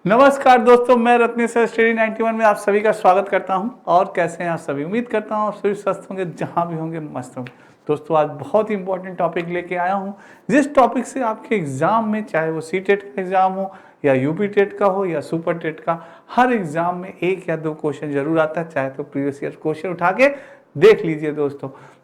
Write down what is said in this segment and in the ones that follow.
नमस्कार दोस्तों, मैं रत्नेश्वर स्टडी 91 में आप सभी का स्वागत करता हूं। और कैसे हैं आप सभी? उम्मीद करता हूं आप सभी स्वस्थ होंगे, जहां भी होंगे मस्त होंगे। दोस्तों आज बहुत ही इंपॉर्टेंट टॉपिक लेके आया हूं, जिस टॉपिक से आपके एग्जाम में, चाहे वो सीटेट का एग्जाम हो या यूपी टेट का हो या सुपर टेट का, हर एग्जाम में एक या दो क्वेश्चन जरूर आता है। चाहे तो प्रीवियस ईयर क्वेश्चन उठा के देख लीजिए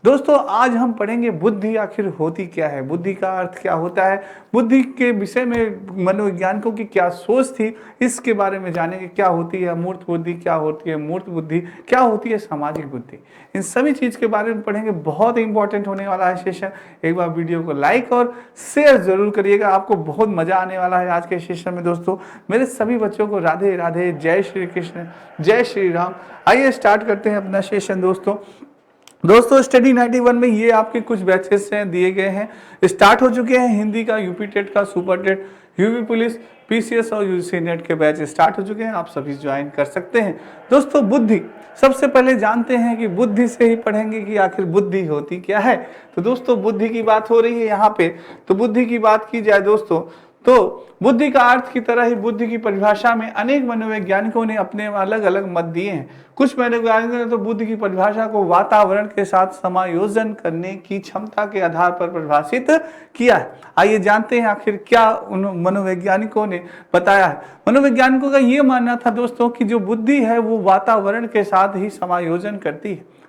दोस्तों आज हम पढ़ेंगे बुद्धि आखिर होती क्या है, बुद्धि का अर्थ क्या होता है, बुद्धि के विषय में मनोवैज्ञानिकों की क्या सोच थी, इसके बारे में जानेंगे। क्या होती है अमूर्त बुद्धि, क्या होती है मूर्त बुद्धि, क्या होती है सामाजिक बुद्धि, इन सभी चीज के बारे में पढ़ेंगे। बहुत इंपॉर्टेंट होने वाला है सेशन। एक बार वीडियो को लाइक और शेयर जरूर करिएगा, आपको बहुत मजा आने वाला है आज के सेशन में। दोस्तों मेरे सभी बच्चों को राधे राधे, जय श्री कृष्ण, जय श्री राम। आइए स्टार्ट करते हैं अपना सेशन। दोस्तों स्टडी 91 में ये आपके कुछ बैचेस हैं, दिए गए हैं, स्टार्ट हो चुके हैं। हिंदी का, यूपी टेट का, super TET, UP police, PCS और यूजी नेट के बैच स्टार्ट हो चुके हैं। आप सभी ज्वाइन कर सकते हैं। दोस्तों बुद्धि, सबसे पहले जानते हैं कि बुद्धि से ही पढ़ेंगे कि आखिर बुद्धि होती क्या है। तो दोस्तों बुद्धि की बात हो रही है यहाँ पे, तो बुद्धि की बात की जाए दोस्तों, तो बुद्धि का अर्थ की तरह ही बुद्धि की परिभाषा में अनेक मनोवैज्ञानिकों ने अपने अलग अलग मत दिए हैं। कुछ मनोवैज्ञानिकों ने तो बुद्धि की परिभाषा को वातावरण के साथ समायोजन करने की क्षमता के आधार पर परिभाषित किया है। आइए जानते हैं आखिर क्या उन मनोवैज्ञानिकों ने बताया है। मनोवैज्ञानिकों का ये मानना था दोस्तों कि जो बुद्धि है वो वातावरण के साथ ही समायोजन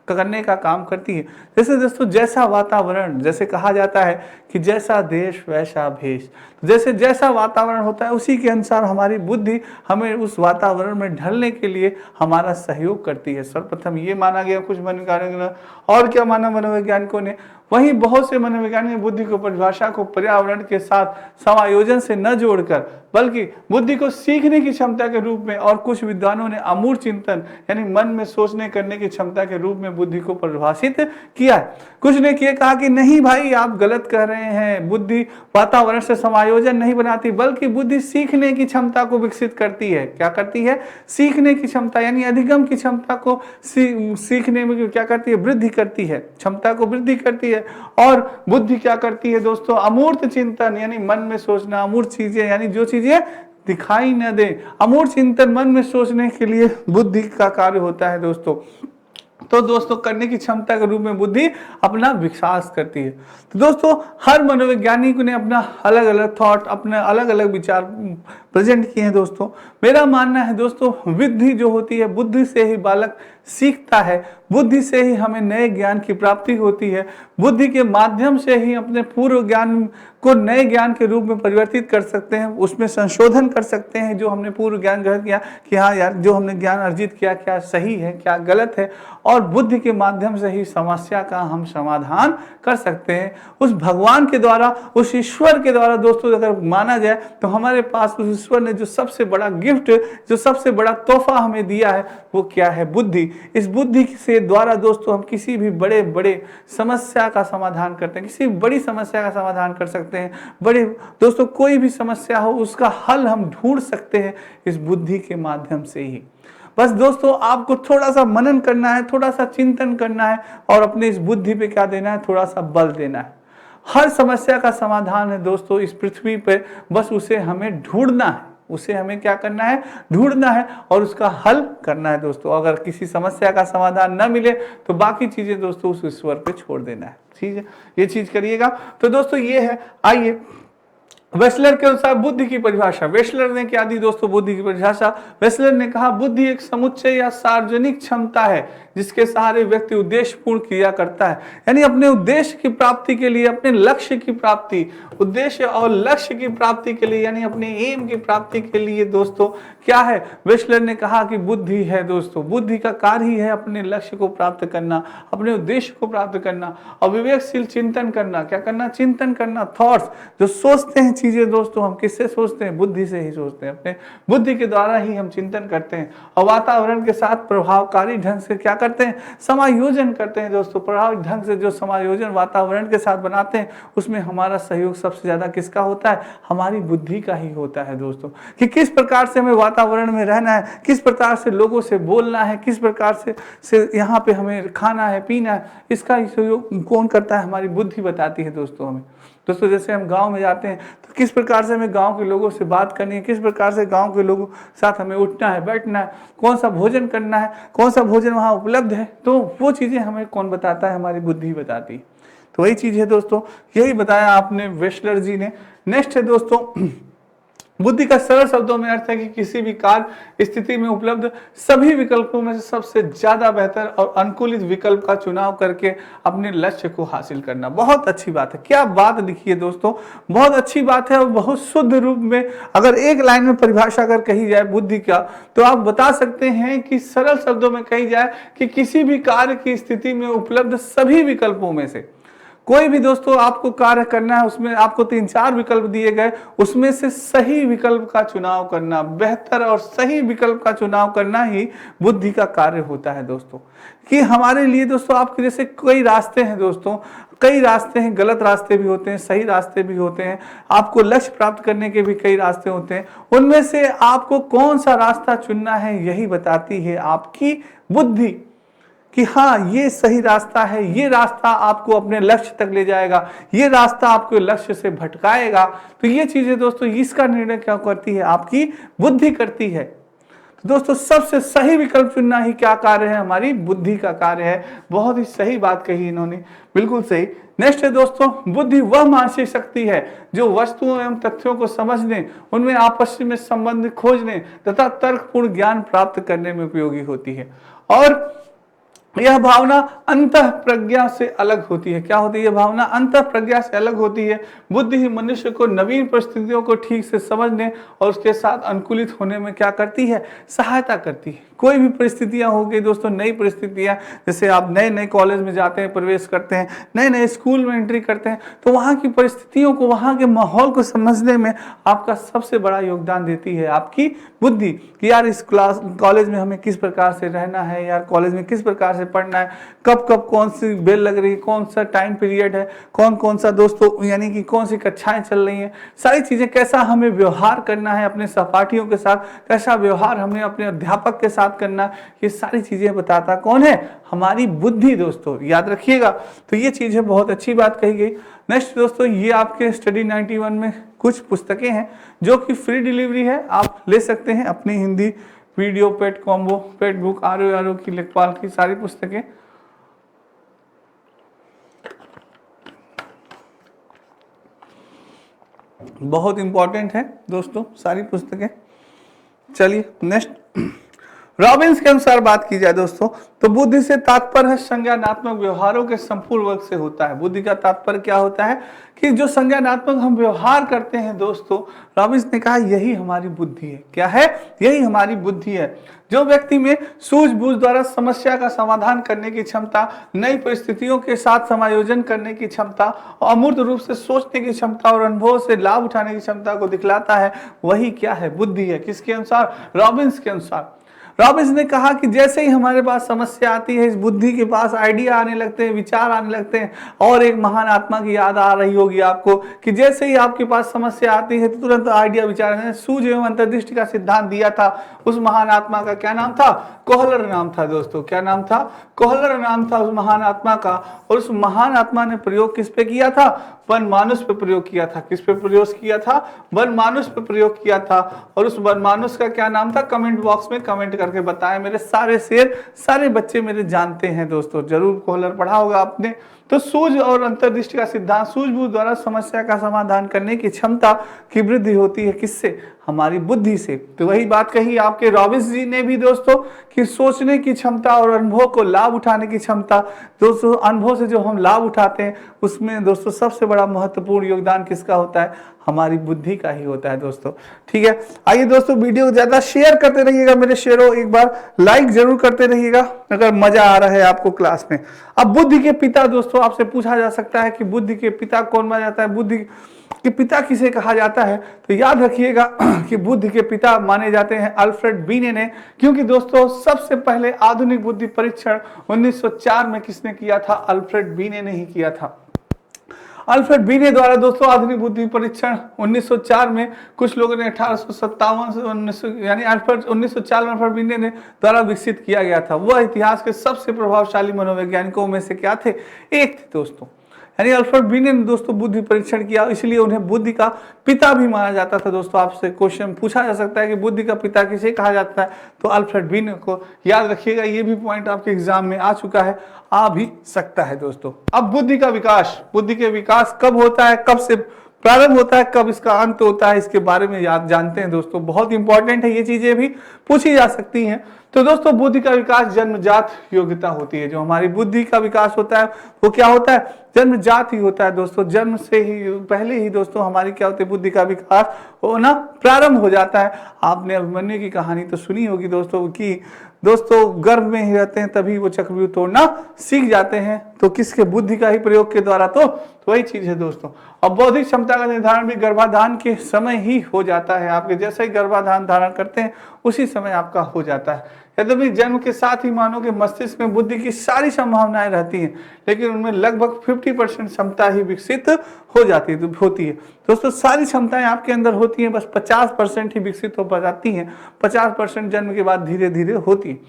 करने का काम करती है। जैसे दोस्तों जैसा वातावरण, जैसे कहा जाता है कि जैसा देश वैसा भेष, तो जैसा वातावरण होता है उसी के अनुसार हमारी बुद्धि हमें उस वातावरण में ढलने के लिए हमारा सहयोग करती है। सर्वप्रथम ये माना गया कुछ मनोवैज्ञानिकों ने। और क्या माना मनोवैज्ञानिकों ने? वहीं बहुत से मनोवैज्ञानिक बुद्धि को परिभाषा को पर्यावरण के साथ समायोजन से न जोड़कर बल्कि बुद्धि को सीखने की क्षमता के रूप में, और कुछ विद्वानों ने अमूर्त चिंतन यानी मन में सोचने करने की क्षमता के रूप में बुद्धि को परिभाषित किया है। कुछ ने कहा कि नहीं भाई, आप गलत कह रहे हैं, बुद्धि वातावरण से समायोजन नहीं बनाती बल्कि बुद्धि सीखने की क्षमता को विकसित करती है। क्या करती है? सीखने की क्षमता, यानी अधिगम की क्षमता को सीखने में क्या करती है? वृद्धि करती है, क्षमता को वृद्धि करती है। और बुद्धि क्या करती है दोस्तों? अमूर्त चिंतन, यानी मन में सोचना, अमूर्त चीजें, यानी जो चीजें दिखाई न दे, अमूर्त चिंतन मन में सोचने के लिए बुद्धि का कार्य होता है दोस्तों। तो दोस्तों करने की क्षमता के रूप में बुद्धि अपना विकास करती है। तो दोस्तों हर मनोवैज्ञानिक ने अपना अलग अलग थॉट, अपने अलग अलग विचार प्रेजेंट किए हैं। दोस्तों मेरा मानना है दोस्तों, बुद्धि जो होती है, बुद्धि से ही बालक सीखता है, बुद्धि से ही हमें नए ज्ञान की प्राप्ति होती है, बुद्धि के माध्यम से ही अपने पूर्व ज्ञान को नए ज्ञान के रूप में परिवर्तित कर सकते हैं, उसमें संशोधन कर सकते हैं जो हमने पूर्व ज्ञान ग्रहण किया कि हाँ यार जो हमने ज्ञान अर्जित किया क्या सही है क्या गलत है। और बुद्धि के माध्यम से ही समस्या का हम समाधान कर सकते हैं उस भगवान के द्वारा, उस ईश्वर के द्वारा। दोस्तों अगर माना जाए तो हमारे पास उस ईश्वर ने जो सबसे बड़ा गिफ्ट, जो सबसे बड़ा तोहफा हमें दिया है वो क्या है? बुद्धि। इस बुद्धि से द्वारा दोस्तों हम किसी भी बड़े बड़े समस्या का समाधान करते हैं, किसी बड़ी समस्या का समाधान कर सकते हैं। बड़े दोस्तों कोई भी समस्या हो उसका हल हम ढूंढ सकते हैं इस बुद्धि के माध्यम से ही। बस दोस्तों आपको थोड़ा सा मनन करना है, थोड़ा सा चिंतन करना है और अपने इस बुद्धि पे क्या देना है? थोड़ा सा बल देना है। हर समस्या का समाधान है दोस्तों इस पृथ्वी पे, बस उसे हमें ढूंढना है। उसे हमें क्या करना है? ढूंढना है और उसका हल करना है दोस्तों। अगर किसी समस्या का समाधान न मिले तो बाकी चीजें दोस्तों उस ईश्वर पे छोड़ देना है। ठीक है, ये चीज करिएगा। तो दोस्तों ये है। आइए वेस्लर के अनुसार बुद्धि की परिभाषा, वेस्लर ने क्या दी दोस्तों? बुद्धि की परिभाषा वेस्लर ने कहा बुद्धि एक समुच्चय या सार्वजनिक क्षमता है जिसके सहारे व्यक्ति उद्देश्यपूर्ण क्रिया करता है, यानी अपने उद्देश्य की प्राप्ति के लिए, अपने लक्ष्य की प्राप्ति, उद्देश्य और लक्ष्य की प्राप्ति के लिए, यानी अपने एम की प्राप्ति के लिए दोस्तों क्या है? वेस्लर ने कहा कि बुद्धि है दोस्तों। बुद्धि का कार्य ही है अपने लक्ष्य को प्राप्त करना, अपने उद्देश्य को प्राप्त करना और विवेकशील चिंतन करना। क्या करना? चिंतन करना। थॉट्स जो सोचते हैं चीजें दोस्तों, हम किससे सोचते हैं? बुद्धि से ही सोचते हैं, अपने बुद्धि के द्वारा ही हम चिंतन करते हैं और वातावरण के साथ प्रभावकारी ढंग से क्या करते हैं? समायोजन करते हैं दोस्तों। प्रभावी ढंग से जो समायोजन वातावरण के साथ बनाते हैं उसमें हमारा सहयोग सबसे ज्यादा किसका होता है? हमारी बुद्धि का ही होता है दोस्तों। कि किस प्रकार से हमें वातावरण में रहना है, किस प्रकार से लोगों से बोलना है, किस प्रकार से यहाँ पे हमें खाना है पीना है, इसका सहयोग कौन करता है? हमारी बुद्धि बताती है दोस्तों हमें। दोस्तों जैसे हम गांव में जाते हैं तो किस प्रकार से हमें गांव के लोगों से बात करनी है, किस प्रकार से गांव के लोगों के साथ हमें उठना है, बैठना है, कौन सा भोजन करना है, कौन सा भोजन वहाँ उपलब्ध है, तो वो चीज़ें हमें कौन बताता है, हमारी बुद्धि बताती है। तो वही चीज़ है दोस्तों, यही बताया आपने वेस्लर जी ने। नेक्स्ट है दोस्तों, बुद्धि का सरल शब्दों में अर्थ है कि किसी भी कार्य स्थिति में उपलब्ध सभी विकल्पों में से सबसे ज्यादा बेहतर और अनुकूलित विकल्प का चुनाव करके अपने लक्ष्य को हासिल करना। बहुत अच्छी बात है, क्या बात लिखी है दोस्तों, बहुत अच्छी बात है। और बहुत शुद्ध रूप में अगर एक लाइन में परिभाषा अगर कही जाए बुद्धि का, तो आप बता सकते हैं कि सरल शब्दों में कही जाए कि किसी भी कार्य की स्थिति में उपलब्ध सभी विकल्पों में से कोई भी दोस्तों आपको कार्य करना है, उसमें आपको 3-4 विकल्प दिए गए, उसमें से सही विकल्प का चुनाव करना, बेहतर और सही विकल्प का चुनाव करना ही बुद्धि का कार्य होता है दोस्तों। कि हमारे लिए दोस्तों आपके जैसे कई रास्ते हैं दोस्तों, कई रास्ते हैं, गलत रास्ते भी होते हैं, सही रास्ते भी होते हैं, आपको लक्ष्य प्राप्त करने के भी कई रास्ते होते हैं। उनमें से आपको कौन सा रास्ता चुनना है यही बताती है आपकी बुद्धि कि हाँ ये सही रास्ता है, ये रास्ता आपको अपने लक्ष्य तक ले जाएगा, ये रास्ता आपको लक्ष्य से भटकाएगा। तो ये चीजें दोस्तों, इसका निर्णय क्या करती है, आपकी बुद्धि करती है। तो दोस्तों सबसे सही विकल्प चुनना ही क्या कार्य है, हमारी बुद्धि का कार्य है। बहुत ही सही बात कही इन्होंने, बिल्कुल सही। नेक्स्ट है दोस्तों, बुद्धि वह मानसिक शक्ति है जो वस्तुओं एवं तथ्यों को समझने, उनमें आपस में संबंध खोजने तथा तर्कपूर्ण ज्ञान प्राप्त करने में उपयोगी होती है। और यह भावना अंतः प्रज्ञा से अलग होती है। क्या होती है यह भावना? अंतः प्रज्ञा से अलग होती है। बुद्धि ही मनुष्य को नवीन परिस्थितियों को ठीक से समझने और उसके साथ अनुकूलित होने में क्या करती है? सहायता करती है। कोई भी परिस्थितियां हो गई दोस्तों, नई परिस्थितियां, जैसे आप नए नए कॉलेज में जाते हैं, प्रवेश करते हैं, नए नए स्कूल में एंट्री करते हैं, तो वहाँ की परिस्थितियों को, वहाँ के माहौल को समझने में आपका सबसे बड़ा योगदान देती है आपकी बुद्धि। कि यार इस कॉलेज में हमें किस प्रकार से रहना है, यार कॉलेज में किस प्रकार से पढ़ना है, कब कब कौन सी बेल लग रही है, कौन सा टाइम पीरियड है, कौन कौन सा दोस्तों यानी कि कौन सी कक्षाएं चल रही हैं, सारी चीजें, कैसा हमें व्यवहार करना है अपने सहपाठियों के साथ, कैसा व्यवहार हमें अपने अध्यापक के साथ करना, ये सारी चीजें बताता कौन है? हमारी बुद्धि दोस्तों, याद रखिएगा। तो ये चीज है, बहुत अच्छी बात कही गई। नेक्स्ट दोस्तों, ये आपके स्टडी 91 में कुछ पुस्तकें हैं जो कि फ्री डिलीवरी है, आप ले सकते हैं अपनी Hindi video, PET combo, PET book, R की, लेखपाल की सारी पुस्तकें। बहुत इंपॉर्टेंट है दोस्तों सारी पुस्तकें। चलिए नेक्स्ट, रॉबिन्स के अनुसार बात की जाए दोस्तों, तो बुद्धि से तात्पर्य है संज्ञानात्मक व्यवहारों के संपूर्ण वर्ग से होता है। बुद्धि का तात्पर्य क्या होता है? कि जो संज्ञानात्मक हम व्यवहार करते हैं दोस्तों, रॉबिन्स ने कहा यही हमारी बुद्धि है। क्या है? यही हमारी बुद्धि है। जो व्यक्ति में सूझबूझ द्वारा समस्या का समाधान करने की क्षमता, नई परिस्थितियों के साथ समायोजन करने की क्षमता, और अमूर्त रूप से सोचने की क्षमता और अनुभव से लाभ उठाने की क्षमता को दिखलाता है, वही क्या है? बुद्धि है। किसके अनुसार? रॉबिन्स के अनुसार। रॉबिन्स ने कहा कि जैसे ही हमारे पास समस्या आती है, इस बुद्धि के पास आइडिया आने लगते हैं, विचार आने लगते हैं, और एक महान आत्मा की याद आ रही होगी आपको कि जैसे ही आपके पास समस्या आती है तो तुरंत आइडिया, विचार, सूझ एवं अंतर्दृष्टि का सिद्धांत दिया था उस महान आत्मा का। क्या नाम था? कोहलर नाम था दोस्तों। क्या नाम था? कोहलर नाम था उस महान आत्मा का। और उस महान आत्मा ने प्रयोग किस पे किया था? वनमानुष पे प्रयोग किया था। किस पे प्रयोग किया था? वनमानुष पे प्रयोग किया था। और उस वनमानुष का क्या नाम था? कमेंट बॉक्स में कमेंट करके बताएं। मेरे सारे शेर, सारे बच्चे मेरे जानते हैं दोस्तों, जरूर कोहलर पढ़ा होगा आपने। तो सूझ और अंतर्दृष्टि का सिद्धांत, सूझबूझ द्वारा समस्या का समाधान करने की क्षमता की वृद्धि होती है किससे? हमारी बुद्धि से। तो वही बात कही आपके रॉबिन्स जी ने भी दोस्तों कि सोचने की क्षमता और अनुभव को लाभ उठाने की क्षमता। दोस्तों अनुभव से जो हम लाभ उठाते हैं उसमें दोस्तों सबसे बड़ा महत्वपूर्ण योगदान किसका होता है? हमारी बुद्धि का ही होता है दोस्तों। ठीक है, आइए दोस्तों वीडियो को ज्यादा शेयर करते रहिएगा मेरे शेरों, एक बार लाइक जरूर करते रहिएगा अगर मजा आ रहा है आपको क्लास में। अब बुद्धि के पिता दोस्तों, आपसे पूछा जा सकता है कि बुद्धि के पिता कौन माना जाता है, बुद्धि के पिता किसे कहा जाता है? तो याद रखिएगा कि बुद्धि के पिता माने जाते हैं अल्फ्रेड बीने ने। क्योंकि दोस्तों सबसे पहले आधुनिक बुद्धि परीक्षण 1904 में किसने किया था? अल्फ्रेड बीने ने ही किया था। अल्फ्रेड बीने द्वारा दोस्तों आधुनिक बुद्धि परीक्षण 1904 में, कुछ लोगों ने 1857 से 1900 यानी 1904 में अल्फ्रेड बीने ने द्वारा विकसित किया गया था। वह इतिहास के सबसे प्रभावशाली मनोवैज्ञानिकों में से क्या थे? एक थे दोस्तों। यानी अल्फ्रेड बी ने दोस्तों बुद्धि परीक्षण किया, इसलिए उन्हें बुद्धि का पिता भी माना जाता था। दोस्तों आपसे क्वेश्चन पूछा जा सकता है कि बुद्धि का पिता किसे कहा जाता है, तो अल्फ्रेड बी ने को याद रखिएगा, ये भी पॉइंट आपके एग्जाम में आ चुका है, आ भी सकता है दोस्तों। अब बुद्धि का विकास, बुद्धि के विकास कब होता है, कब से प्रारंभ होता है, कब इसका अंत होता है, इसके बारे में याद जानते हैं दोस्तों, बहुत इंपॉर्टेंट है, ये चीजें भी पूछी जा सकती हैं। तो दोस्तों बुद्धि का विकास जन्मजात योग्यता होती है। जो हमारी बुद्धि का विकास होता है वो क्या होता है, जन्मजात ही होता है दोस्तों। जन्म से ही पहले ही दोस्तों हमारी क्या होती है, बुद्धि का विकास होना प्रारंभ हो जाता है। आपने अभिमन्यु की कहानी तो सुनी होगी दोस्तों कि दोस्तों गर्भ में ही रहते हैं तभी वो चक्रव्यूह तोड़ना सीख जाते हैं, तो किसके, बुद्धि का ही प्रयोग के द्वारा। तो वही चीज है दोस्तों। अब बौद्धिक क्षमता का निर्धारण भी गर्भाधान के समय ही हो जाता है। आपके जैसे ही गर्भाधान धारण करते हैं उसी समय आपका हो जाता है। यद्यपि जन्म के साथ ही मानव के मस्तिष्क में बुद्धि की सारी संभावनाएं रहती हैं, लेकिन उनमें लगभग 50% क्षमता ही विकसित हो जाती है, होती है दोस्तों। सारी क्षमताएं आपके अंदर होती हैं, बस 50% ही विकसित हो पाती हैं। 50% जन्म के बाद धीरे धीरे होती है।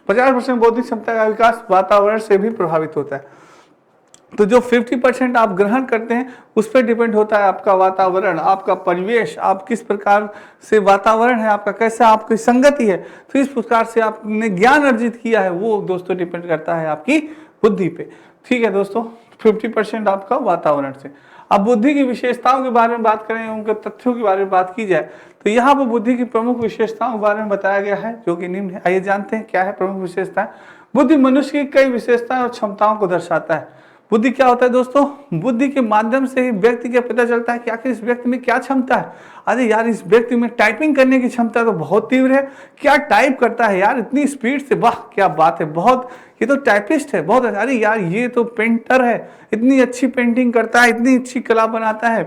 50% बौद्धिक क्षमता का विकास वातावरण से भी प्रभावित होता है। तो जो 50% आप ग्रहण करते हैं उस पर डिपेंड होता है आपका वातावरण, आपका परिवेश, आप किस प्रकार से वातावरण है आपका, कैसा आपकी संगति है, तो इस प्रकार से आपने ज्ञान अर्जित किया है वो दोस्तों डिपेंड करता है आपकी बुद्धि पे। ठीक है दोस्तों, 50% आपका वातावरण से। अब बुद्धि की विशेषताओं के बारे में बात करें, उनके तथ्यों के बारे में बात की जाए, तो यहाँ पर बुद्धि की प्रमुख विशेषताओं के बारे में बताया गया है जो कि निम्न है। आइए जानते हैं क्या है प्रमुख विशेषताएं। बुद्धि मनुष्य की कई विशेषताएं और क्षमताओं को दर्शाता है। बुद्धि क्या होता है दोस्तों, बुद्धि के माध्यम से ही व्यक्ति को पता चलता है कि आखिर इस व्यक्ति में क्या क्षमता है। अरे यार इस व्यक्ति में टाइपिंग करने की क्षमता तो बहुत तीव्र है, क्या टाइप करता है यार इतनी स्पीड से, वाह क्या बात है, बहुत, ये तो टाइपिस्ट है बहुत। अरे यार ये तो पेंटर है, इतनी अच्छी पेंटिंग करता है, इतनी अच्छी कला बनाता है,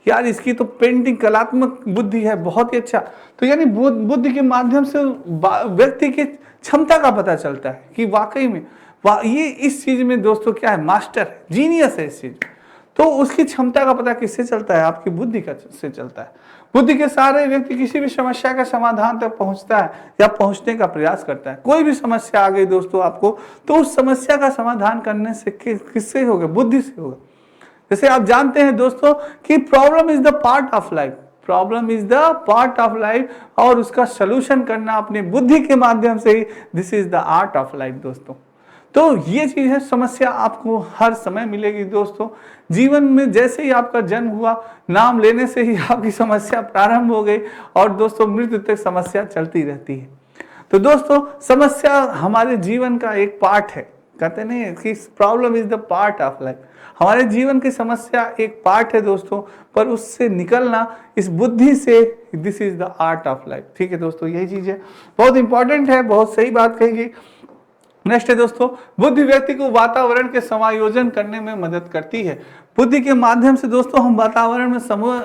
यार इसकी तो पेंटिंग कलात्मक बुद्धि है, बहुत ही अच्छा। तो यानी बुद्धि के माध्यम से व्यक्ति की क्षमता का पता चलता है कि वाकई में ये इस चीज में दोस्तों क्या है, मास्टर है, जीनियस है इस चीज। तो उसकी क्षमता का पता किससे चलता है, आपकी बुद्धि का से चलता है। बुद्धि के सहारे व्यक्ति किसी भी समस्या का समाधान तक पहुंचता है या पहुंचने का प्रयास करता है। कोई भी समस्या आ गई दोस्तों आपको, तो उस समस्या का समाधान करने से किससे होगा, बुद्धि से होगा। जैसे आप जानते हैं दोस्तों कि problem is the part of life, problem is the part of life, और उसका सलूशन करना अपनी बुद्धि के माध्यम से ही, this is the art of life दोस्तों। तो ये चीज है, समस्या आपको हर समय मिलेगी दोस्तों। जीवन में जैसे ही आपका जन्म हुआ, नाम लेने से ही आपकी समस्या प्रारंभ हो गई, और दोस्तों मृत्यु तक समस्या चलती रहती है। तो दोस्तों समस्या हमारे जीवन का एक पार्ट है, कहते नहीं है कि problem is the part of life. हमारे जीवन की समस्या एक पार्ट है दोस्तों, पर उससे निकलना इस बुद्धि से, this is the art of life. ठीक है दोस्तों, यही चीज है, बहुत इंपॉर्टेंट है, बहुत सही बात कही। नेक्स्ट है दोस्तों, बुद्धि व्यक्ति को वातावरण के समायोजन करने में मदद करती है। बुद्धि के माध्यम से दोस्तों हम वातावरण में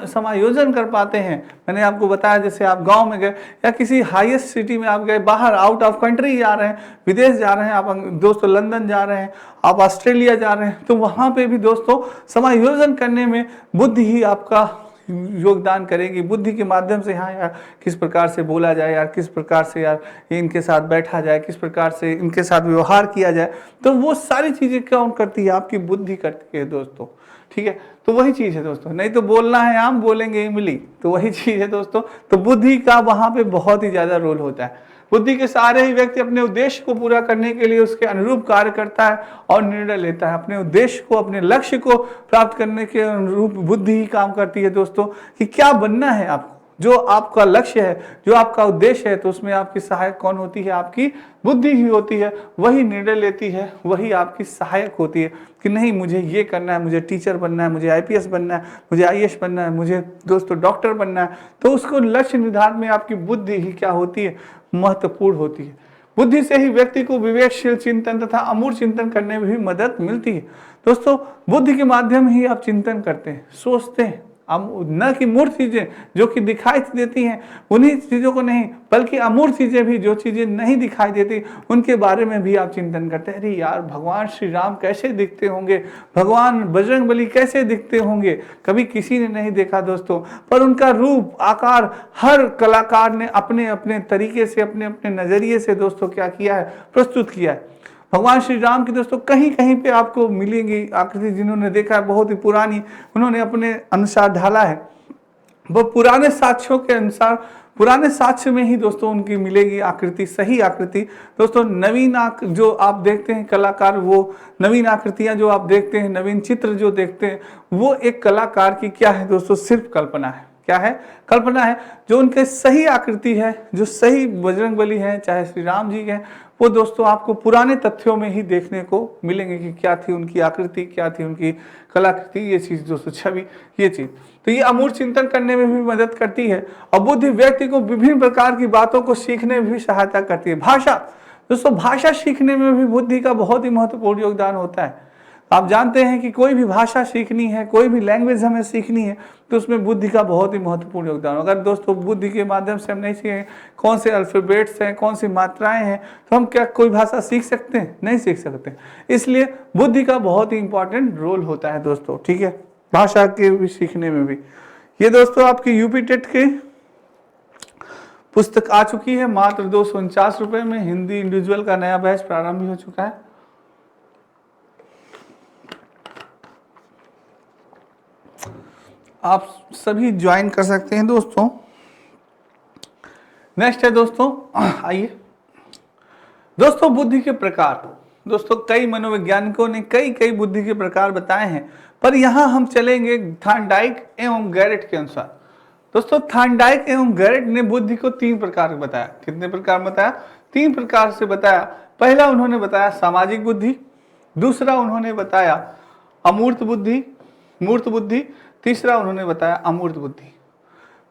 समायोजन कर पाते हैं। मैंने आपको बताया जैसे आप गांव में गए या किसी हाईएस्ट सिटी में आप गए, बाहर आउट ऑफ कंट्री जा रहे हैं, विदेश जा रहे हैं आप दोस्तों, लंदन जा रहे हैं, आप ऑस्ट्रेलिया जा रहे हैं, तो वहां पे भी दोस्तों समायोजन करने में बुद्धि ही आपका योगदान करेगी। बुद्धि के माध्यम से हाँ यार किस प्रकार से बोला जाए, यार किस प्रकार से यार इनके साथ बैठा जाए, किस प्रकार से इनके साथ व्यवहार किया जाए, तो वो सारी चीजें कौन करती है, आपकी बुद्धि करती है दोस्तों। ठीक है, तो वही चीज है दोस्तों, नहीं तो बोलना है आम, बोलेंगे इमली, तो वही चीज है दोस्तों। तो बुद्धि का वहां पे बहुत ही ज्यादा रोल होता है। बुद्धि के सहारे ही व्यक्ति अपने उद्देश्य को पूरा करने के लिए उसके अनुरूप कार्य करता है और निर्णय लेता है। अपने उद्देश्य को, अपने लक्ष्य को प्राप्त करने के अनुरूप बुद्धि ही काम करती है दोस्तों, कि क्या बनना है आपको, जो आपका लक्ष्य है, जो आपका उद्देश्य है, तो उसमें आपकी सहायक कौन होती है, आपकी बुद्धि ही होती है। वही निर्णय लेती है, वही आपकी सहायक होती है कि नहीं मुझे ये करना है, मुझे टीचर बनना है, मुझे आईपीएस बनना है, मुझे आईएएस बनना है, मुझे दोस्तों डॉक्टर बनना है। तो उसको लक्ष्य निर्धारण में आपकी बुद्धि ही क्या होती है, महत्वपूर्ण होती है। बुद्धि से ही व्यक्ति को विवेकशील चिंतन तथा अमूर्त चिंतन करने में भी मदद मिलती है दोस्तों। बुद्धि के माध्यम ही आप चिंतन करते हैं, सोचते हैं, न कि मूर्त चीजें जो कि दिखाई देती हैं उन्हीं चीजों को नहीं, बल्कि अमूर्त चीजें भी जो चीजें नहीं दिखाई देती उनके बारे में भी आप चिंतन करते हैं। अरे यार भगवान श्री राम कैसे दिखते होंगे, भगवान बजरंगबली कैसे दिखते होंगे, कभी किसी ने नहीं देखा दोस्तों, पर उनका रूप आकार हर कलाकार ने अपने अपने तरीके से, अपने अपने नजरिए से दोस्तों क्या किया है, प्रस्तुत किया है। भगवान श्री राम की दोस्तों कहीं कहीं पे आपको मिलेंगी आकृति, जिन्होंने देखा है बहुत ही पुरानी, उन्होंने अपने अनुसार ढाला है, वो पुराने साक्ष्यों के अनुसार, पुराने साक्ष्य में ही दोस्तों उनकी मिलेगी आकृति, सही आकृति। दोस्तों नवीन जो आप देखते हैं कलाकार, वो नवीन आकृतियां जो आप देखते हैं, नवीन चित्र जो देखते हैं, वो एक कलाकार की क्या है दोस्तों, सिर्फ कल्पना है। क्या है? कल्पना है। जो उनके सही आकृति है, जो सही बजरंगबली है, चाहे श्री राम जी है, वो दोस्तों आपको पुराने तथ्यों में ही देखने को मिलेंगे कि क्या थी उनकी आकृति, क्या थी उनकी कलाकृति, ये चीज दोस्तों, छवि, ये चीज। तो ये अमूर्त चिंतन करने में भी मदद करती है और बुद्धि व्यक्ति को विभिन्न प्रकार की बातों को सीखने में भी सहायता करती है। भाषा दोस्तों, भाषा सीखने में भी बुद्धि का बहुत ही महत्वपूर्ण योगदान होता है। आप जानते हैं कि कोई भी भाषा सीखनी है, कोई भी लैंग्वेज हमें सीखनी है, तो उसमें बुद्धि का बहुत ही महत्वपूर्ण योगदान। अगर दोस्तों बुद्धि के माध्यम से हम नहीं सीखें कौन से अल्फाबेट्स हैं, कौन सी मात्राएं हैं, तो हम क्या कोई भाषा सीख सकते हैं? नहीं सीख सकते। इसलिए बुद्धि का बहुत ही इंपॉर्टेंट रोल होता है दोस्तों, ठीक है, भाषा के भी सीखने में भी। ये दोस्तों आपकी यूपी टेट की पुस्तक आ चुकी है मात्र 249 रुपए में। हिंदी इंडिविजुअल का नया बैच प्रारंभ भी हो चुका है। आप सभी ज्वाइन कर सकते हैं दोस्तों। नेक्स्ट है दोस्तों, आइए दोस्तों, बुद्धि के प्रकार। दोस्तों कई मनोवैज्ञानिकों ने कई बुद्धि के प्रकार बताए हैं, पर यहां हम चलेंगे थॉर्नडाइक एवं गैरेट के अनुसार। दोस्तों थॉर्नडाइक एवं गैरेट ने बुद्धि को 3 प्रकार बताया। कितने प्रकार बताया? 3 प्रकार से बताया। पहला उन्होंने बताया सामाजिक बुद्धि, दूसरा उन्होंने बताया अमूर्त बुद्धि, मूर्त बुद्धि, तीसरा उन्होंने बताया अमूर्त बुद्धि।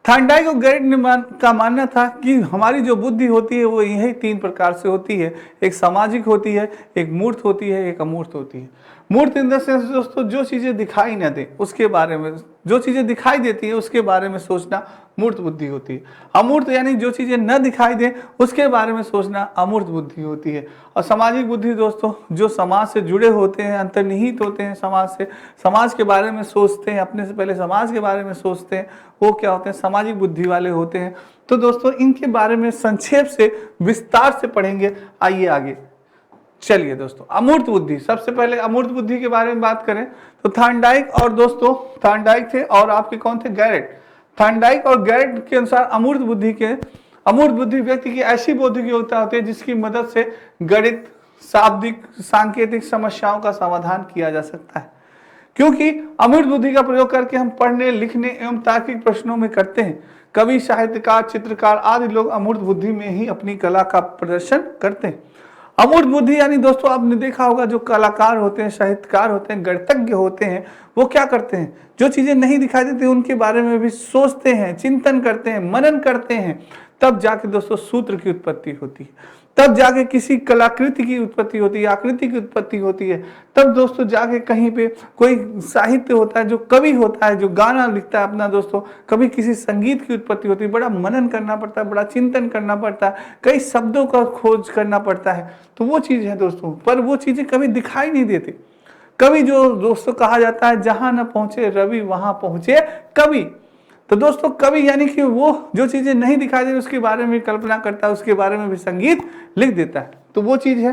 थॉर्नडाइक और गैरेट का मानना था कि हमारी जो बुद्धि होती है वो यही 3 प्रकार से होती है। एक सामाजिक होती है, एक मूर्त होती है, एक अमूर्त होती है। मूर्त इन द सेंस दोस्तों, जो चीजें दिखाई न दे उसके बारे में, जो चीजें दिखाई देती है उसके बारे में सोचना मूर्त बुद्धि होती है। अमूर्त यानी जो चीजें न दिखाई दे उसके बारे में सोचना अमूर्त बुद्धि होती है। और सामाजिक बुद्धि दोस्तों, जो समाज से जुड़े होते हैं, अंतर्निहित होते हैं समाज से, समाज के बारे में सोचते हैं, अपने से पहले समाज के बारे में सोचते हैं, वो क्या होते हैं? सामाजिक बुद्धि वाले होते हैं। तो दोस्तों इनके बारे में संक्षेप से विस्तार से पढ़ेंगे। आइए आगे चलिए दोस्तों, अमूर्त बुद्धि। सबसे पहले अमूर्त बुद्धि के बारे में बात करें तो थॉर्नडाइक और दोस्तों, थॉर्नडाइक थे और आपके कौन थे? गैरेट। थॉर्नडाइक और गैरेट के अनुसार अमूर्त बुद्धि व्यक्ति की ऐसी बौद्धिक योग्यता होती है जिसकी मदद से गणित, शाब्दिक, सांकेतिक समस्याओं का समाधान किया जा सकता है। क्योंकि अमूर्त बुद्धि का प्रयोग करके हम पढ़ने, लिखने एवं तार्किक प्रश्नों में करते हैं। कवि, साहित्यकार, चित्रकार आदि लोग अमूर्त बुद्धि में ही अपनी कला का प्रदर्शन करते हैं। अमूर्त बुद्धि यानी दोस्तों आपने देखा होगा, जो कलाकार होते हैं, साहित्यकार होते हैं, गणितज्ञ होते हैं, वो क्या करते हैं? जो चीजें नहीं दिखाई देती उनके बारे में भी सोचते हैं, चिंतन करते हैं, मनन करते हैं, तब जाके दोस्तों सूत्र की उत्पत्ति होती है, तब जाके किसी कलाकृति की उत्पत्ति होती है, आकृति की उत्पत्ति होती है, तब दोस्तों जाके कहीं पे कोई साहित्य होता है, जो कवि होता है, जो गाना लिखता है अपना दोस्तों, कभी किसी संगीत की उत्पत्ति होती है। बड़ा मनन करना पड़ता है, बड़ा चिंतन करना पड़ता है, कई शब्दों का खोज करना पड़ता है। तो वो चीज है दोस्तों, पर वो चीजें कभी दिखाई नहीं देती। कवि जो दोस्तों कहा जाता है, जहां न पहुंचे रवि वहां पहुंचे कवि। तो दोस्तों कवि यानी कि वो जो चीजें नहीं दिखाई दे उसके बारे में कल्पना करता है, उसके बारे में भी संगीत लिख देता है। तो वो चीज है।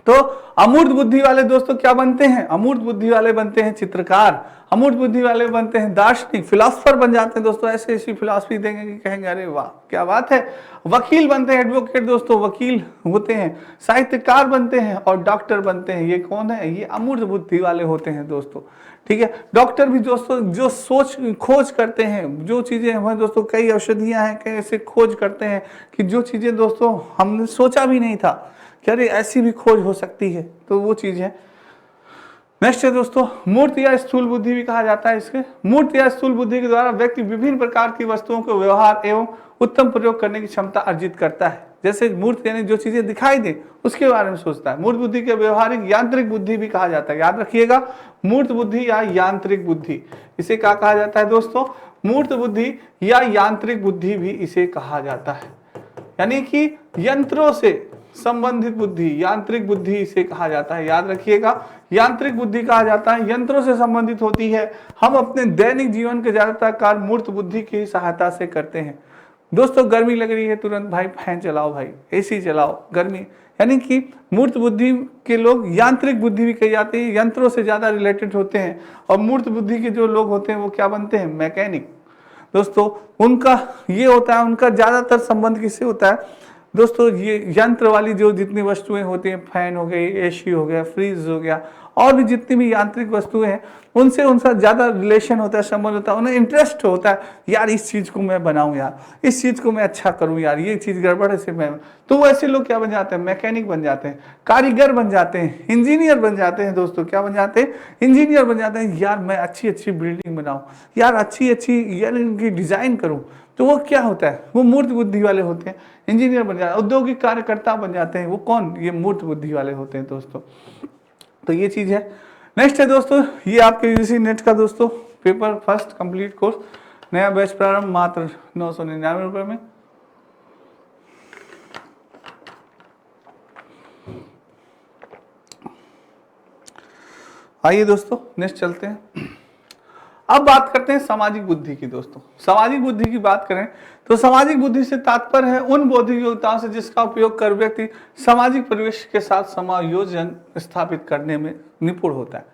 तो अमूर्त बुद्धि वाले दोस्तों क्या बनते हैं? अमूर्त बुद्धि वाले बनते हैं चित्रकार, अमूर्त बुद्धि वाले बनते हैं दार्शनिक, फिलोसफर बन जाते हैं दोस्तों। ऐसे ऐसी फिलॉसफी देंगे कि कहेंगे अरे वाह क्या बात है। वकील बनते हैं, एडवोकेट दोस्तों, वकील होते हैं, साहित्यकार बनते हैं और डॉक्टर बनते हैं। ये कौन है? ये अमूर्त बुद्धि वाले होते हैं दोस्तों, ठीक है। डॉक्टर भी दोस्तों जो खोज करते हैं, जो चीजें हमें दोस्तों, कई औषधियां हैं, कई ऐसे खोज करते हैं कि जो चीजें दोस्तों हमने सोचा भी नहीं था कि अरे ऐसी भी खोज हो सकती है। तो वो चीज है। नेक्स्ट है दोस्तों मूर्त या स्थूल बुद्धि भी कहा जाता है इसके। मूर्त या स्थूल बुद्धि के द्वारा व्यक्ति विभिन्न प्रकार की वस्तुओं को व्यवहार एवं उत्तम प्रयोग करने की क्षमता अर्जित करता है। जैसे मूर्त यानी जो चीजें दिखाई दे उसके बारे में सोचता है। मूर्त बुद्धि के व्यवहारिक यांत्रिक बुद्धि भी कहा जाता है। याद रखिएगा, मूर्त बुद्धि या यांत्रिक बुद्धि, इसे क्या कहा जाता है दोस्तों? मूर्त बुद्धि या यांत्रिक बुद्धि भी इसे कहा जाता है। यानी कि यंत्रों से संबंधित बुद्धि, यांत्रिक बुद्धि इसे कहा जाता है। याद रखिएगा, यांत्रिक बुद्धि कहा जाता है, यंत्रों से संबंधित होती है। हम अपने दैनिक जीवन के ज्यादातर कार्य मूर्त बुद्धि की सहायता से करते हैं। दोस्तों गर्मी लग रही है, तुरंत भाई फैन चलाओ, भाई एसी चलाओ, गर्मी यानी कि मूर्त बुद्धि के लोग यांत्रिक बुद्धि भी कही जाती है, यंत्रों से ज़्यादा रिलेटेड होते हैं। और मूर्त बुद्धि के जो लोग होते हैं वो क्या बनते हैं, मैकेनिक। दोस्तों उनका ये होता है, उनका ज़्यादातर संबंध किससे होता है दोस्तों, ये यंत्र वाली जो जितनी वस्तुएं होती हैं, फैन हो गई, एसी हो गया, फ्रिज हो गया, और भी जितनी भी यांत्रिक वस्तुएं हैं उनसे उनका ज़्यादा रिलेशन होता है, संबंध होता है। उन्हें इंटरेस्ट होता है, यार इस चीज़ को मैं बनाऊं, यार इस चीज़ को मैं अच्छा करूं, यार ये चीज़ गड़बड़ है से मैं, तो वो ऐसे लोग क्या बन जाते हैं, मैकेनिक बन जाते हैं, कारीगर बन जाते हैं, इंजीनियर बन जाते हैं। दोस्तों क्या बन जाते हैं, इंजीनियर बन जाते हैं। यार मैं अच्छी अच्छी बिल्डिंग बनाऊं, यार अच्छी अच्छी यार इनकी डिज़ाइन करूँ, तो वो क्या होता है, वो मूर्त बुद्धि वाले होते हैं, इंजीनियर बन जाते हैं, औद्योगिक कार्यकर्ता बन जाते हैं। वो कौन, ये मूर्त बुद्धि वाले होते हैं दोस्तों। तो ये चीज़ है। नेक्स्ट है दोस्तों, ये आपके यूजीसी नेट का दोस्तों पेपर फर्स्ट कंप्लीट कोर्स, नया बैच प्रारंभ मात्र 999 रुपये में। आइए दोस्तों नेक्स्ट चलते हैं। अब बात करते हैं सामाजिक बुद्धि की। दोस्तों सामाजिक बुद्धि की बात करें तो सामाजिक बुद्धि से तात्पर्य है उन बौद्धिक योग्यताओं से जिसका उपयोग कर व्यक्ति सामाजिक परिवेश के साथ समायोजन स्थापित करने में निपुण होता है।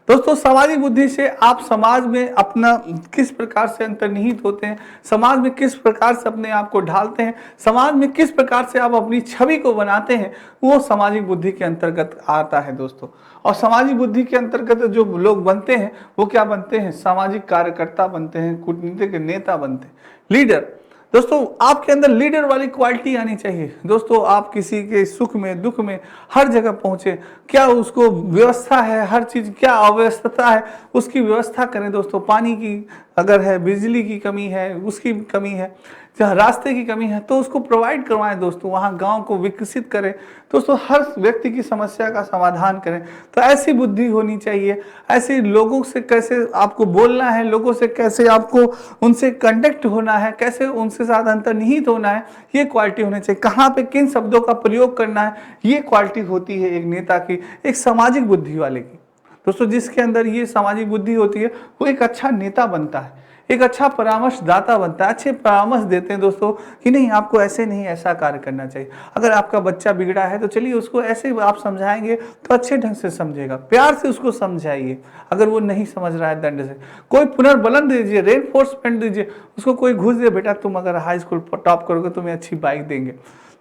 दोस्तों सामाजिक बुद्धि से आप समाज में अपना किस प्रकार से अंतर्निहित होते हैं, समाज में किस प्रकार से अपने आप को ढालते हैं, समाज में किस प्रकार से आप अपनी छवि को बनाते हैं, वो सामाजिक बुद्धि के अंतर्गत आता है दोस्तों। और सामाजिक बुद्धि के अंतर्गत जो लोग बनते हैं वो क्या बनते हैं, सामाजिक कार्यकर्ता बनते हैं, कूटनीतिक नेता बनते हैं, लीडर। दोस्तों आपके अंदर लीडर वाली क्वालिटी आनी चाहिए। दोस्तों आप किसी के सुख में दुख में हर जगह पहुंचे, क्या उसको व्यवस्था है, हर चीज क्या अव्यवस्था है उसकी व्यवस्था करें। दोस्तों पानी की अगर है, बिजली की कमी है, उसकी कमी है, जहाँ रास्ते की कमी है तो उसको प्रोवाइड करवाएं। दोस्तों वहाँ गांव को विकसित करें। दोस्तों हर व्यक्ति की समस्या का समाधान करें। तो ऐसी बुद्धि होनी चाहिए। ऐसे लोगों से कैसे आपको बोलना है, लोगों से कैसे आपको उनसे कंटेक्ट होना है, कैसे उनसे साथ अंतर्निहित होना है, ये क्वालिटी होनी चाहिए। कहाँ पे किन शब्दों का प्रयोग करना है, ये क्वालिटी होती है एक नेता की, एक सामाजिक बुद्धि वाले की। दोस्तों जिसके अंदर ये सामाजिक बुद्धि होती है वो एक अच्छा नेता बनता है, एक अच्छा परामर्शदाता बनता है, अच्छे परामर्श देते हैं दोस्तों कि नहीं आपको ऐसे नहीं ऐसा कार्य करना चाहिए। अगर आपका बच्चा बिगड़ा है तो चलिए उसको ऐसे आप समझाएंगे तो अच्छे ढंग से समझेगा, प्यार से उसको समझाइए। अगर वो नहीं समझ रहा है दंड से कोई पुनर्बलन दीजिए, रेनफोर्समेंट दीजिए उसको। कोई घूस दे बेटा तुम अगर हाई स्कूल टॉप करोगे तुम्हें अच्छी बाइक देंगे,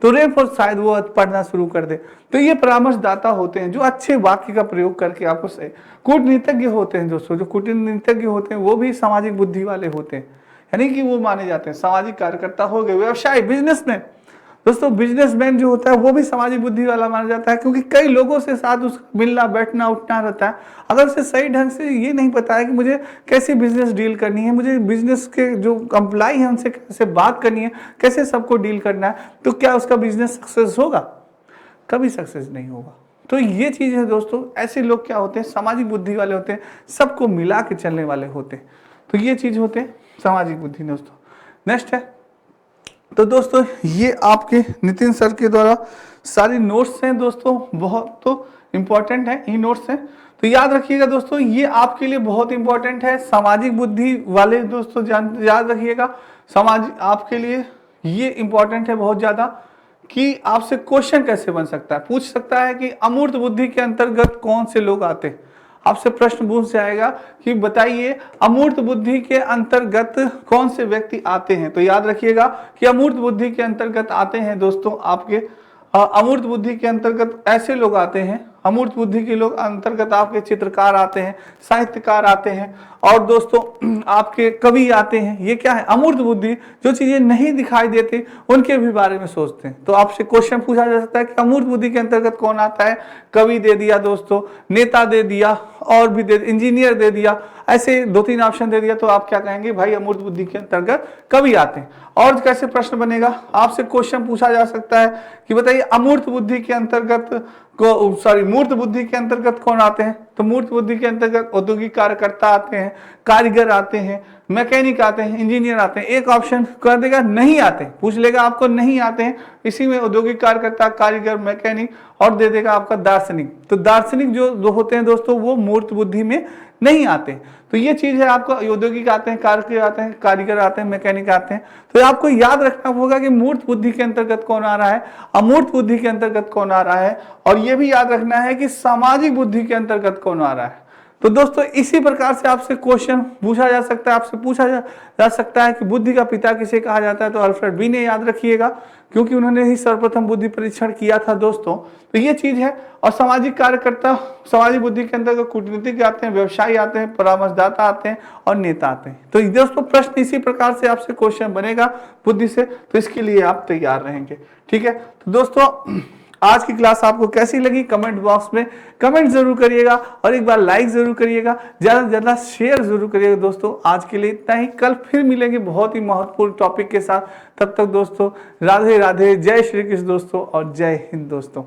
तो रेनफोर्स शायद वो पढ़ना शुरू कर दे। तो ये परामर्शदाता होते हैं जो अच्छे वाक्य का प्रयोग करके आपको सही। कूटनीतिज्ञ होते हैं दोस्तों, जो कूटनीतिज्ञ होते हैं वो भी सामाजिक बुद्धि वाले होते हैं, यानी कि वो माने जाते हैं सामाजिक कार्यकर्ता हो गए। व्यवसाय बिजनेसमैन, दोस्तों बिजनेसमैन जो होता है वो भी सामाजिक बुद्धि वाला माना जाता है, क्योंकि कई लोगों से साथ उसका मिलना बैठना उठना रहता है। अगर उसे सही ढंग से ये नहीं पता है कि मुझे कैसे बिजनेस डील करनी है, मुझे बिजनेस के जो एम्प्लॉय है उनसे कैसे बात करनी है, कैसे सबको डील करना है, तो क्या उसका बिजनेस सक्सेस होगा? कभी सक्सेस नहीं होगा। तो ये चीज है दोस्तों, ऐसे लोग क्या होते हैं, सामाजिक बुद्धि वाले होते हैं, सबको मिला के चलने वाले होते हैं। तो ये चीज होते हैं सामाजिक बुद्धि दोस्तों। नेक्स्ट है तो दोस्तों ये आपके नितिन सर के द्वारा सारी नोट्स हैं दोस्तों, बहुत तो इंपॉर्टेंट है ये नोट्स हैं। तो याद रखिएगा दोस्तों ये आपके लिए बहुत इंपॉर्टेंट है। सामाजिक बुद्धि वाले दोस्तों याद रखिएगा, समाज आपके लिए ये इंपॉर्टेंट है बहुत ज्यादा कि आपसे क्वेश्चन कैसे बन सकता है, पूछ सकता है कि अमूर्त बुद्धि के अंतर्गत कौन से लोग आते हैं। आपसे प्रश्न पूछ जाएगा कि बताइए अमूर्त बुद्धि के अंतर्गत कौन से व्यक्ति आते हैं। तो याद रखिएगा कि अमूर्त बुद्धि के अंतर्गत आते हैं दोस्तों आपके अमूर्त बुद्धि के अंतर्गत ऐसे लोग आते हैं, अमूर्त बुद्धि के लोग अंतर्गत आपके चित्रकार आते हैं, साहित्यकार आते हैं, और दोस्तों आपके कवि आते हैं। ये क्या है, अमूर्त बुद्धि, जो चीजें नहीं दिखाई देती उनके भी बारे में सोचते हैं। तो आपसे क्वेश्चन पूछा जा सकता है कि अमूर्त बुद्धि के अंतर्गत कौन आता है। कवि दे दिया दोस्तों, नेता दे दिया, और भी दे, इंजीनियर दे दिया, ऐसे 2-3 ऑप्शन दे दिया। तो आप क्या कहेंगे, भाई अमूर्त बुद्धि के अंतर्गत कवि आते हैं। और कैसे प्रश्न बनेगा, आपसे क्वेश्चन पूछा जा सकता है कि बताइए अमूर्त बुद्धि के अंतर्गत मूर्त बुद्धि के अंतर्गत कौन आते हैं। तो मूर्त बुद्धि के अंतर्गत औद्योगिक कार्यकर्ता आते हैं, कारीगर आते हैं, मैकेनिक आते हैं, इंजीनियर आते हैं। एक ऑप्शन कर देगा नहीं आते, पूछ लेगा आपको नहीं आते हैं, इसी में औद्योगिक कार्यकर्ता, कारीगर, मैकेनिक, और दे देगा आपका दार्शनिक। तो दार्शनिक जो होते हैं दोस्तों वो मूर्त बुद्धि में नहीं आते। तो ये चीज है, आपको औद्योगिक आते हैं, कारगर आते हैं, कारीगर आते हैं, मैकेनिक आते हैं। तो आपको याद रखना होगा कि मूर्त बुद्धि के अंतर्गत कौन आ रहा है, अमूर्त बुद्धि के अंतर्गत कौन आ रहा है, और ये भी याद रखना है कि सामाजिक बुद्धि के अंतर्गत कौन आ रहा है। तो दोस्तों इसी प्रकार से आपसे क्वेश्चन पूछा जा सकता है, आपसे पूछा जा सकता है कि बुद्धि का पिता किसे कहा जाता है, तो अल्फ्रेड बी ने याद रखिएगा, क्योंकि उन्होंने ही सर्वप्रथम बुद्धि परीक्षण किया था दोस्तों। तो ये चीज है। और सामाजिक कार्यकर्ता, सामाजिक बुद्धि के अंतर्गत कूटनीतिज्ञ आते हैं, व्यवसायी आते हैं, परामर्शदाता आते हैं और नेता आते हैं। तो दोस्तों प्रश्न इसी प्रकार से आपसे क्वेश्चन बनेगा बुद्धि से, तो इसके लिए आप तैयार रहेंगे। ठीक है, तो दोस्तों आज की क्लास आपको कैसी लगी कमेंट बॉक्स में कमेंट जरूर करिएगा, और एक बार लाइक जरूर करिएगा, ज्यादा से ज्यादा शेयर जरूर करिएगा। दोस्तों आज के लिए इतना ही, कल फिर मिलेंगे बहुत ही महत्वपूर्ण टॉपिक के साथ। तब तक दोस्तों राधे राधे, जय श्री कृष्ण दोस्तों, और जय हिंद दोस्तों।